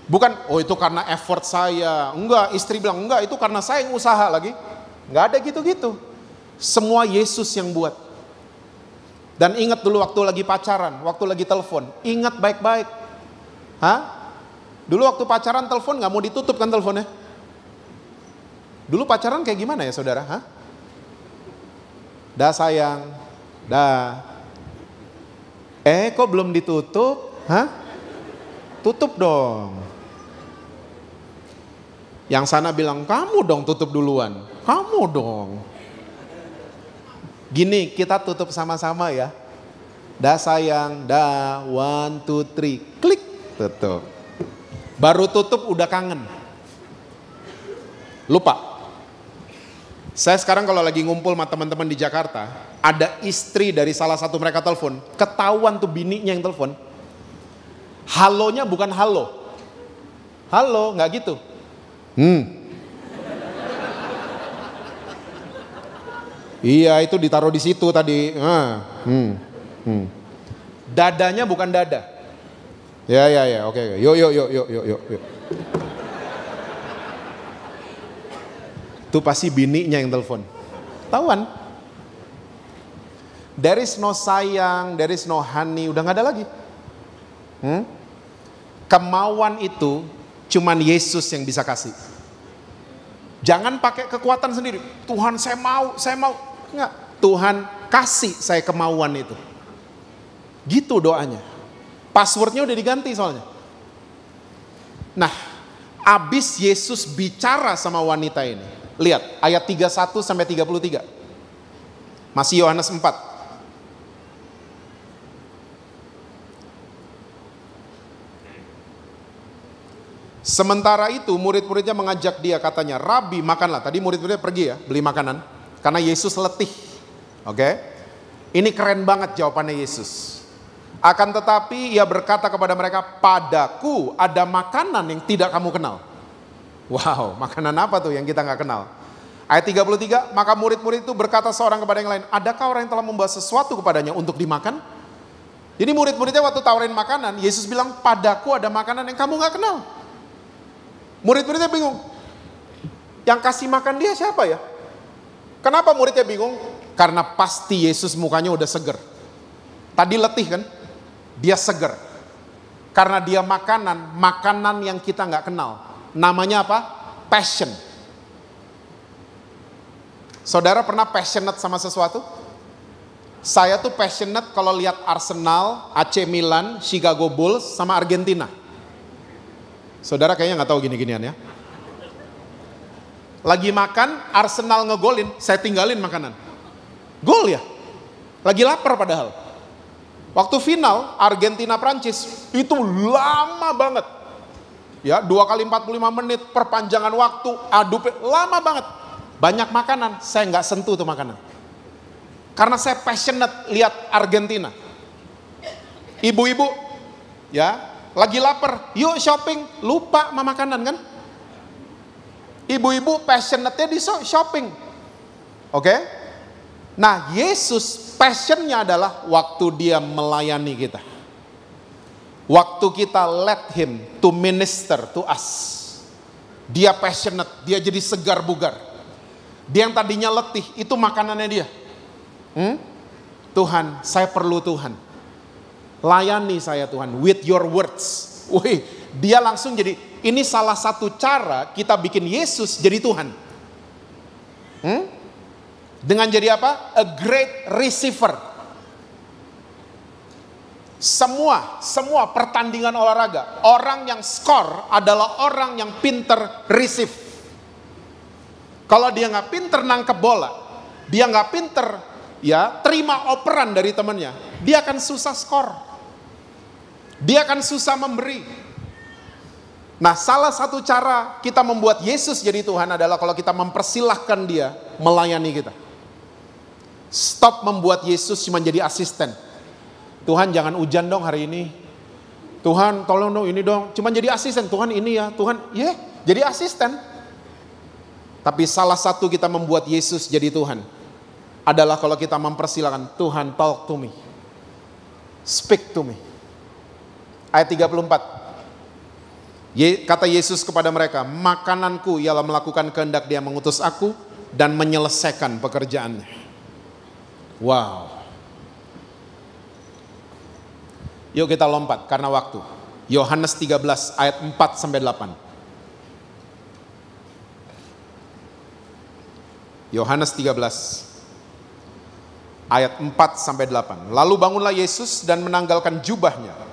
Bukan, oh itu karena effort saya. Enggak, istri bilang, enggak, itu karena saya yang usaha lagi. Enggak ada gitu-gitu. Semua Yesus yang buat. Dan ingat dulu waktu lagi pacaran, waktu lagi telepon, ingat baik-baik. Dulu waktu pacaran telepon gak mau ditutup kan teleponnya? Dulu pacaran kayak gimana ya saudara? Dah sayang, dah. Kok belum ditutup? Tutup dong. Yang sana bilang, kamu dong tutup duluan. Kamu dong. Gini, kita tutup sama-sama ya. Dah sayang, dah, 1, 2, 3, klik, tutup. Baru tutup udah kangen. Lupa. Saya sekarang kalau lagi ngumpul sama teman-teman di Jakarta, ada istri dari salah satu mereka telepon, ketahuan tuh bininya yang telepon. Halonya bukan halo. Halo, nggak gitu. Iya, itu ditaruh di situ tadi. Dadanya bukan dada. Ya, oke. Yuk. Itu pasti bininya yang telepon. Tawan. There is no sayang, there is no honey, udah gak ada lagi. Kemauan itu cuman Yesus yang bisa kasih. Jangan pakai kekuatan sendiri. Tuhan saya mau. Enggak. Tuhan kasih saya kemauan itu. Gitu doanya. Passwordnya udah diganti soalnya. Nah, abis Yesus bicara sama wanita ini. Lihat, ayat 31 sampai 33. Masih Yohanes 4. Sementara itu murid-muridnya mengajak dia, katanya, Rabi makanlah. Tadi murid-muridnya pergi ya, beli makanan. Karena Yesus letih. Oke? Ini keren banget jawabannya Yesus. Akan tetapi ia berkata kepada mereka, padaku ada makanan yang tidak kamu kenal. Wow, makanan apa tuh yang kita gak kenal? Ayat 33, maka murid-murid itu berkata seorang kepada yang lain, adakah orang yang telah membawa sesuatu kepadanya untuk dimakan? Jadi murid-muridnya waktu tawarin makanan, Yesus bilang, padaku ada makanan yang kamu gak kenal. Murid-muridnya bingung, yang kasih makan dia siapa ya? Kenapa muridnya bingung? Karena pasti Yesus mukanya udah seger. Tadi letih kan? Dia seger. Karena dia makanan yang kita gak kenal. Namanya apa? Passion. Saudara pernah passionate sama sesuatu? Saya tuh passionate kalau lihat Arsenal, AC Milan, Chicago Bulls, sama Argentina. Saudara kayaknya nggak tahu gini-ginian ya. Lagi makan, Arsenal ngegolin, saya tinggalin makanan. Gol ya? Lagi lapar padahal. Waktu final, Argentina Prancis, itu lama banget. Ya, 2 kali 45 menit, perpanjangan waktu, lama banget. Banyak makanan, saya nggak sentuh tuh makanan. Karena saya passionate lihat Argentina. Ibu-ibu, ya, lagi lapar, yuk shopping, lupa sama makanan kan? Ibu-ibu passionate-nya di shopping. Oke? Nah, Yesus passionnya adalah waktu dia melayani kita. Waktu kita let him to minister to us. Dia passionate, dia jadi segar bugar. Dia yang tadinya letih, itu makanannya dia. Tuhan, saya perlu Tuhan. Layani saya Tuhan, with your words. Wih, dia langsung jadi, ini salah satu cara kita bikin Yesus jadi Tuhan. Dengan jadi apa? A great receiver. Semua pertandingan olahraga, orang yang skor adalah orang yang pinter receive. Kalau dia nggak pinter nangkep bola, dia nggak pinter ya terima operan dari temannya, dia akan susah skor. Dia akan susah memberi. Nah, salah satu cara kita membuat Yesus jadi Tuhan adalah kalau kita mempersilahkan dia melayani kita. Stop membuat Yesus cuma jadi asisten. Tuhan jangan hujan dong hari ini. Tuhan tolong dong ini dong. Cuma jadi asisten. Tuhan ini ya. Tuhan jadi asisten. Tapi salah satu kita membuat Yesus jadi Tuhan adalah kalau kita mempersilahkan Tuhan talk to me. Speak to me. Ayat 34. Kata Yesus kepada mereka, makananku ialah melakukan kehendak dia mengutus aku dan menyelesaikan pekerjaannya. Wow. Yuk kita lompat karena waktu. Yohanes 13 ayat 4 sampai 8. Yohanes 13 ayat 4 sampai 8. Lalu bangunlah Yesus dan menanggalkan jubahnya.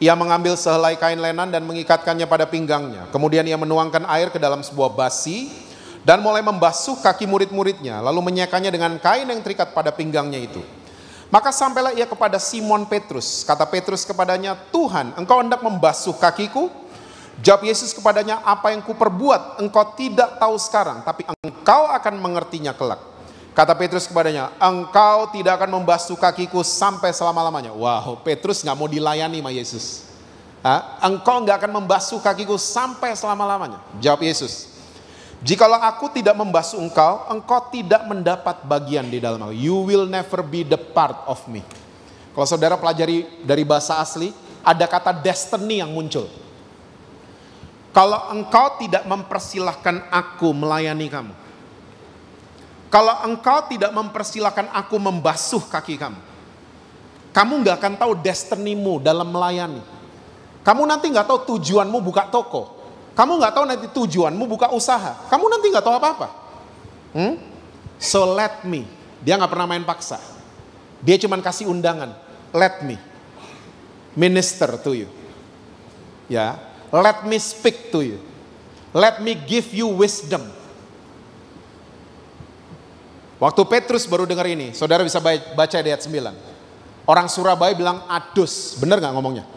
Ia mengambil sehelai kain lenan dan mengikatkannya pada pinggangnya. Kemudian ia menuangkan air ke dalam sebuah basi dan mulai membasuh kaki murid-muridnya, lalu menyekannya dengan kain yang terikat pada pinggangnya itu. Maka sampailah ia kepada Simon Petrus. Kata Petrus kepadanya, Tuhan, engkau hendak membasuh kakiku? Jawab Yesus kepadanya, apa yang kuperbuat engkau tidak tahu sekarang, tapi engkau akan mengertinya kelak. Kata Petrus kepadanya, engkau tidak akan membasuh kakiku sampai selama-lamanya. Wow, Petrus gak mau dilayani sama Yesus. Engkau gak akan membasuh kakiku sampai selama-lamanya. Jawab Yesus, jikalau aku tidak membasuh engkau, engkau tidak mendapat bagian di dalam aku. You will never be the part of me. Kalau saudara pelajari dari bahasa asli, ada kata destiny yang muncul. Kalau engkau tidak mempersilahkan aku melayani kamu, kalau engkau tidak mempersilahkan aku membasuh kaki kamu, kamu gak akan tahu destinimu dalam melayani. Kamu nanti gak tahu tujuanmu buka toko. Kamu gak tahu nanti tujuanmu buka usaha. Kamu nanti gak tahu apa-apa. So let me. Dia gak pernah main paksa. Dia cuma kasih undangan. Let me minister to you. Ya, let me speak to you. Let me give you wisdom. Waktu Petrus baru dengar ini, saudara bisa baca di ayat 9. Orang Surabaya bilang adus, benar gak ngomongnya?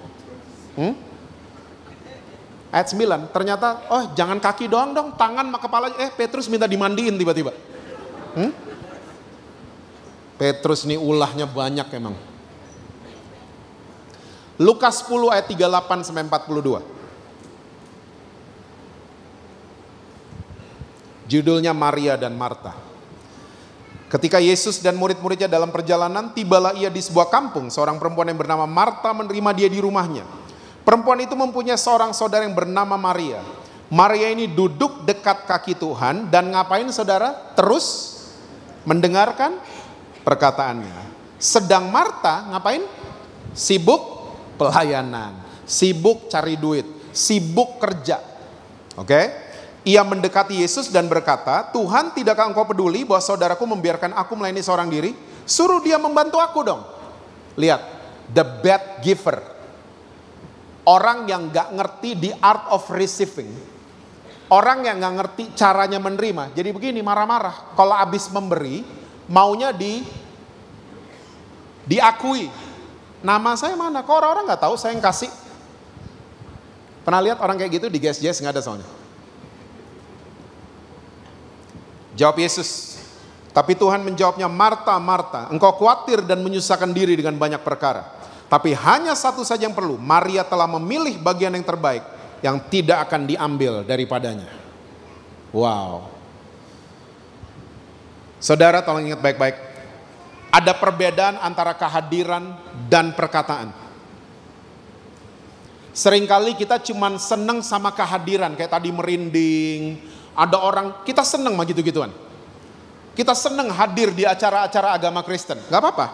Ayat 9, ternyata, jangan kaki doang dong, tangan sama kepala. Petrus minta dimandiin tiba-tiba. Petrus ini ulahnya banyak emang. Lukas 10 ayat 38 sampai 42. Judulnya Maria dan Marta. Ketika Yesus dan murid-muridnya dalam perjalanan, tibalah ia di sebuah kampung. Seorang perempuan yang bernama Marta menerima dia di rumahnya. Perempuan itu mempunyai seorang saudara yang bernama Maria. Maria ini duduk dekat kaki Tuhan dan ngapain saudara? Terus mendengarkan perkataannya. Sedang Marta ngapain? Sibuk pelayanan, sibuk cari duit, sibuk kerja. Oke? Ia mendekati Yesus dan berkata, Tuhan, tidakkah engkau peduli bahwa saudaraku membiarkan aku melayani seorang diri? Suruh dia membantu aku dong. Lihat, the bad giver. Orang yang gak ngerti the art of receiving. Orang yang gak ngerti caranya menerima. Jadi begini, marah-marah. Kalau habis memberi, maunya diakui. Nama saya mana? Kok orang-orang gak tahu saya yang kasih? Pernah lihat orang kayak gitu di GSJS? Gak ada soalnya. Jawab Yesus. Tapi Tuhan menjawabnya, Marta, Marta, engkau khawatir dan menyusahkan diri dengan banyak perkara. Tapi hanya satu saja yang perlu. Maria telah memilih bagian yang terbaik, yang tidak akan diambil daripadanya. Wow. Saudara tolong ingat baik-baik. Ada perbedaan antara kehadiran dan perkataan. Seringkali kita cuman seneng sama kehadiran. Kayak tadi merinding. Ada orang, kita seneng sama gitu-gituan. Kita seneng hadir di acara-acara agama Kristen. Gak apa-apa.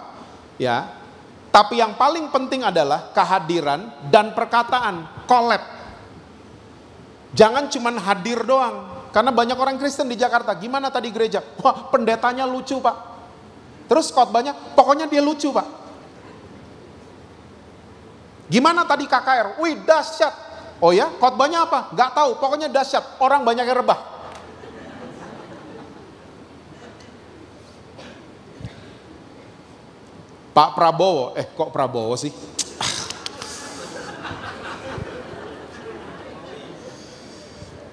Ya. Tapi yang paling penting adalah kehadiran dan perkataan. Collab. Jangan cuman hadir doang. Karena banyak orang Kristen di Jakarta. Gimana tadi gereja? Wah, pendetanya lucu, Pak. Terus khotbahnya, pokoknya dia lucu, Pak. Gimana tadi KKR? Wih, dahsyat. Oh ya, khotbahnya apa? Gak tahu, pokoknya dahsyat. Orang banyak yang rebah. Pak Prabowo, kok Prabowo sih?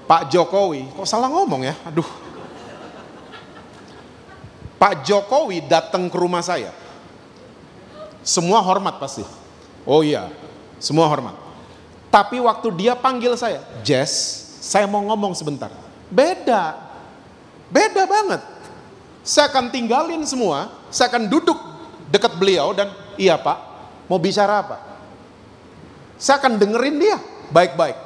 Pak Jokowi, kok salah ngomong ya? Aduh. Pak Jokowi datang ke rumah saya. Semua hormat pasti. Oh iya, semua hormat. Tapi waktu dia panggil saya, Jess, saya mau ngomong sebentar. Beda banget. Saya akan tinggalin semua, saya akan duduk dekat beliau dan, iya Pak, mau bicara apa? Saya akan dengerin dia, baik-baik.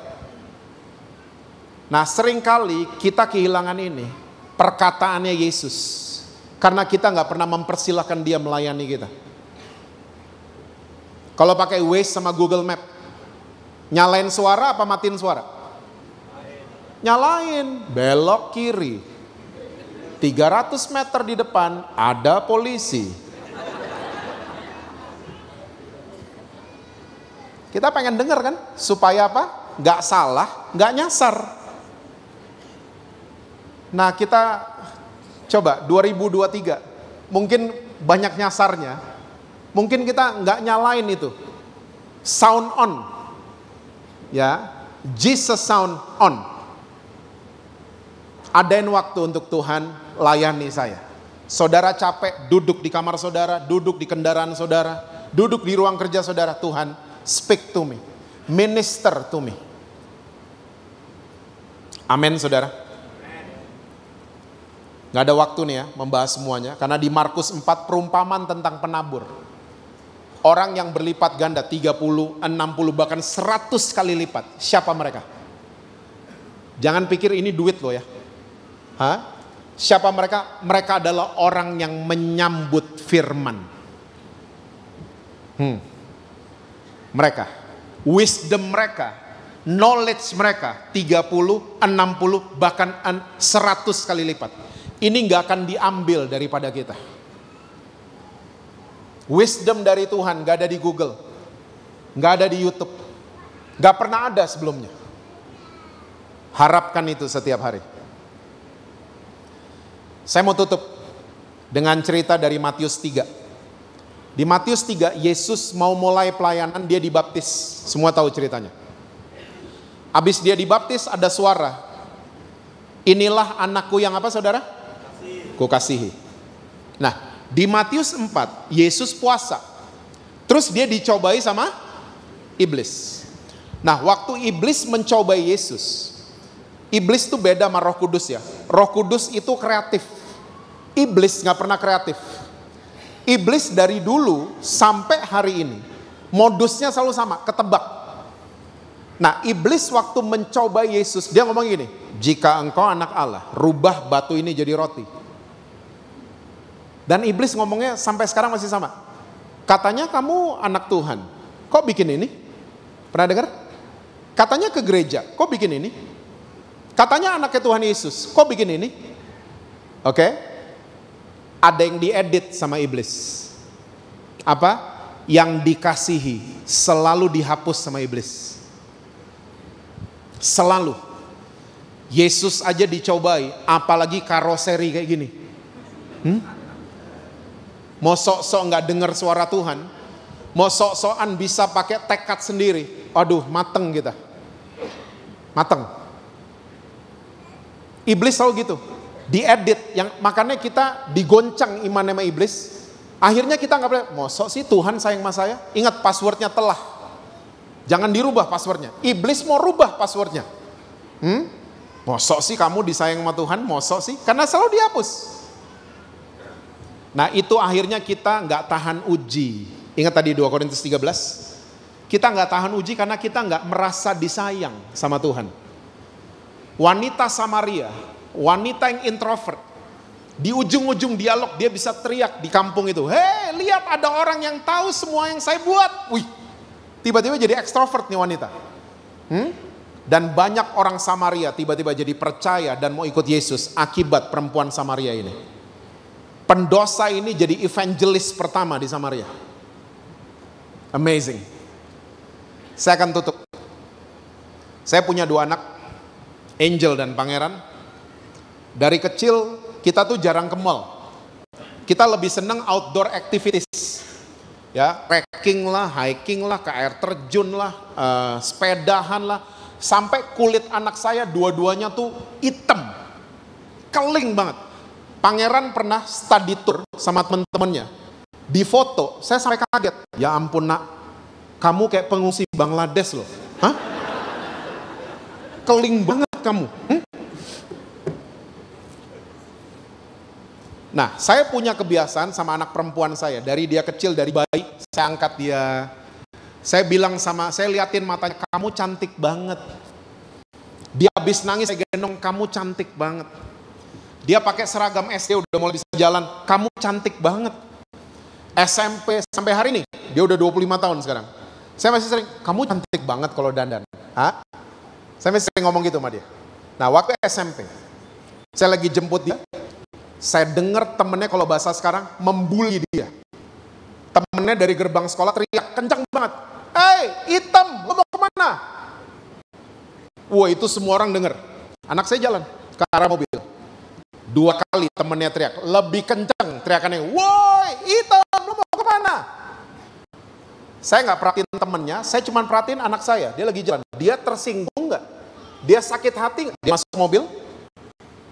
Nah seringkali kita kehilangan ini, perkataannya Yesus. Karena kita gak pernah mempersilahkan dia melayani kita. Kalau pakai Waze sama Google Map, nyalain suara apa matiin suara? Nyalain, belok kiri. 300 meter di depan ada polisi. Kita pengen dengar kan? Supaya apa? Gak salah, gak nyasar. Nah kita coba 2023, mungkin banyak nyasarnya. Mungkin kita nggak nyalain itu. Sound on. Ya, Jesus sound on. Adain waktu untuk Tuhan, layani saya. Saudara capek, duduk di kamar saudara, duduk di kendaraan saudara, duduk di ruang kerja saudara. Tuhan, speak to me. Minister to me. Amin saudara. Gak ada waktu nih ya membahas semuanya. Karena di Markus 4 perumpamaan tentang penabur. Orang yang berlipat ganda 30, 60 bahkan 100 kali lipat. Siapa mereka? Jangan pikir ini duit loh ya. Siapa mereka? Mereka adalah orang yang menyambut firman. Mereka. Wisdom mereka. Knowledge mereka 30, 60 bahkan 100 kali lipat. Ini gak akan diambil daripada kita. Wisdom dari Tuhan gak ada di Google, gak ada di YouTube, gak pernah ada sebelumnya. Harapkan itu setiap hari. Saya mau tutup dengan cerita dari Matius 3. Di Matius 3, Yesus mau mulai pelayanan, dia dibaptis. Semua tahu ceritanya. Habis dia dibaptis ada suara. Inilah anakku yang apa saudara? Kukasihi. Nah, di Matius 4, Yesus puasa. Terus dia dicobai sama iblis. Nah, waktu iblis mencobai Yesus, iblis itu beda sama Roh Kudus ya. Roh Kudus itu kreatif. Iblis gak pernah kreatif. Iblis dari dulu sampai hari ini, modusnya selalu sama, ketebak. Nah, iblis waktu mencoba Yesus, dia ngomong gini, jika engkau anak Allah, rubah batu ini jadi roti. Dan iblis ngomongnya sampai sekarang masih sama. Katanya kamu anak Tuhan, kok bikin ini? Pernah dengar? Katanya ke gereja, kok bikin ini? Katanya anaknya Tuhan Yesus, kok bikin ini? Oke. Ada yang diedit sama iblis. Apa? Yang dikasihi selalu dihapus sama iblis. Selalu. Yesus aja dicobai, apalagi karoseri kayak gini. Mau sok-sok gak dengar suara Tuhan, mau sok-sokan bisa pakai tekad sendiri. Aduh, mateng kita. Mateng. Iblis selalu gitu. Diedit, makanya kita digoncang iman sama iblis. Akhirnya kita nggak boleh, mosok sih Tuhan sayang sama saya? Ingat passwordnya telah. Jangan dirubah passwordnya. Iblis mau rubah passwordnya. Mosok sih kamu disayang sama Tuhan? Mosok sih? Karena selalu dihapus. Nah itu akhirnya kita nggak tahan uji. Ingat tadi 2 Korintus 13. Kita nggak tahan uji karena kita nggak merasa disayang sama Tuhan. Wanita Samaria, wanita yang introvert. Di ujung-ujung dialog dia bisa teriak di kampung itu. Hei, lihat ada orang yang tahu semua yang saya buat. Wih, tiba-tiba jadi ekstrovert nih wanita. Dan banyak orang Samaria tiba-tiba jadi percaya dan mau ikut Yesus akibat perempuan Samaria ini. Pendosa ini jadi evangelis pertama di Samaria. Amazing. Saya akan tutup. Saya punya 2 anak, Angel dan Pangeran. Dari kecil kita tuh jarang ke mall. Kita lebih seneng outdoor activities. Ya, trekking lah, hiking lah, ke air terjun lah, sepedahan lah. Sampai kulit anak saya dua-duanya tuh hitam. Keling banget. Pangeran pernah study tour sama temen-temennya. Di foto, saya sampai kaget. Ya ampun nak, kamu kayak pengungsi Bangladesh loh. Hah? Keling banget kamu. Nah, saya punya kebiasaan sama anak perempuan saya. Dari dia kecil, dari bayi, saya angkat dia. Saya liatin matanya, kamu cantik banget. Dia habis nangis, saya gendong, kamu cantik banget. Dia pakai seragam SD, udah mulai bisa jalan, kamu cantik banget. SMP sampai hari ini, dia udah 25 tahun sekarang. Saya masih sering, kamu cantik banget kalau dandan. Hah? Saya masih sering ngomong gitu sama dia. Nah, waktu SMP, saya lagi jemput dia. Saya dengar temennya kalau bahasa sekarang membuli dia. Temennya dari gerbang sekolah teriak kencang banget. Hei, hitam, lo mau kemana? Wah, itu semua orang dengar. Anak saya jalan ke arah mobil. 2 kali temennya teriak, lebih kencang teriakannya. Woi, hitam, lo mau kemana? Saya nggak perhatiin temennya, saya cuma perhatiin anak saya. Dia lagi jalan. Dia tersinggung nggak? Dia sakit hati nggak? Dia masuk mobil.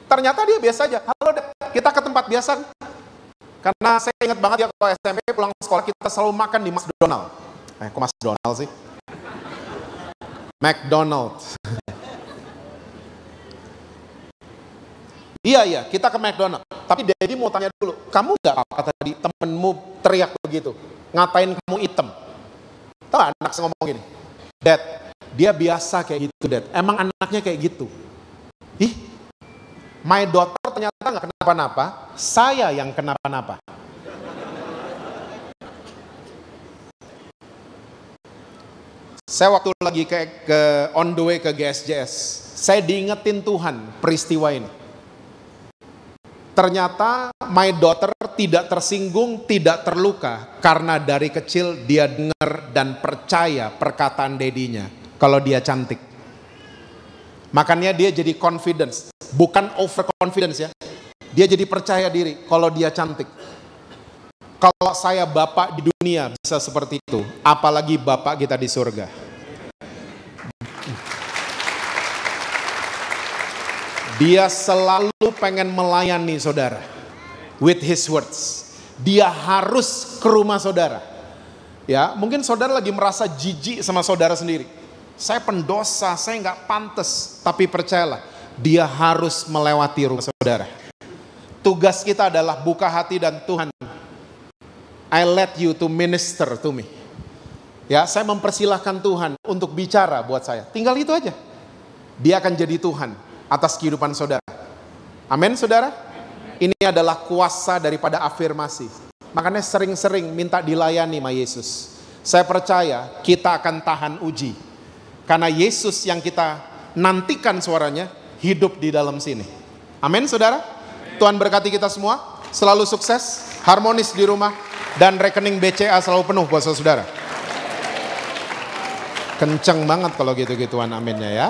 Ternyata dia biasa aja. Halo, kita ke tempat biasa. Karena saya ingat banget ya kalau SMP pulang sekolah kita selalu makan di McDonald. Kok McDonald sih? McDonald. Iya, kita ke McDonald. Tapi Daddy mau tanya dulu, kamu gak apa tadi temenmu teriak begitu? Ngatain kamu hitam? Tahu gak anak saya ngomong gini? Dad, dia biasa kayak gitu, Dad. Emang anaknya kayak gitu? My daughter ternyata gak kenapa-napa, saya yang kenapa-napa. Saya waktu lagi ke on the way ke GSJS, saya diingetin Tuhan peristiwa ini. Ternyata my daughter tidak tersinggung, tidak terluka karena dari kecil dia dengar dan percaya perkataan dedinya kalau dia cantik. Makanya dia jadi confidence, bukan overconfidence ya. Dia jadi percaya diri kalau dia cantik. Kalau saya bapak di dunia bisa seperti itu, apalagi bapak kita di surga. Dia selalu pengen melayani saudara. With his words. Dia harus ke rumah saudara. Ya, mungkin saudara lagi merasa jijik sama saudara sendiri. Saya pendosa, saya nggak pantas. Tapi percayalah, dia harus melewati rumah saudara. Tugas kita adalah buka hati dan Tuhan, I let you to minister to me. Ya, saya mempersilahkan Tuhan untuk bicara buat saya. Tinggal itu aja. Dia akan jadi Tuhan atas kehidupan saudara. Amin, saudara? Ini adalah kuasa daripada afirmasi. Makanya sering-sering minta dilayani sama Yesus. Saya percaya kita akan tahan uji. Karena Yesus yang kita nantikan suaranya, hidup di dalam sini. Amin saudara. Tuhan berkati kita semua. Selalu sukses, harmonis di rumah. Dan rekening BCA selalu penuh buat saudara. Kenceng banget kalau gitu-gituan aminnya ya.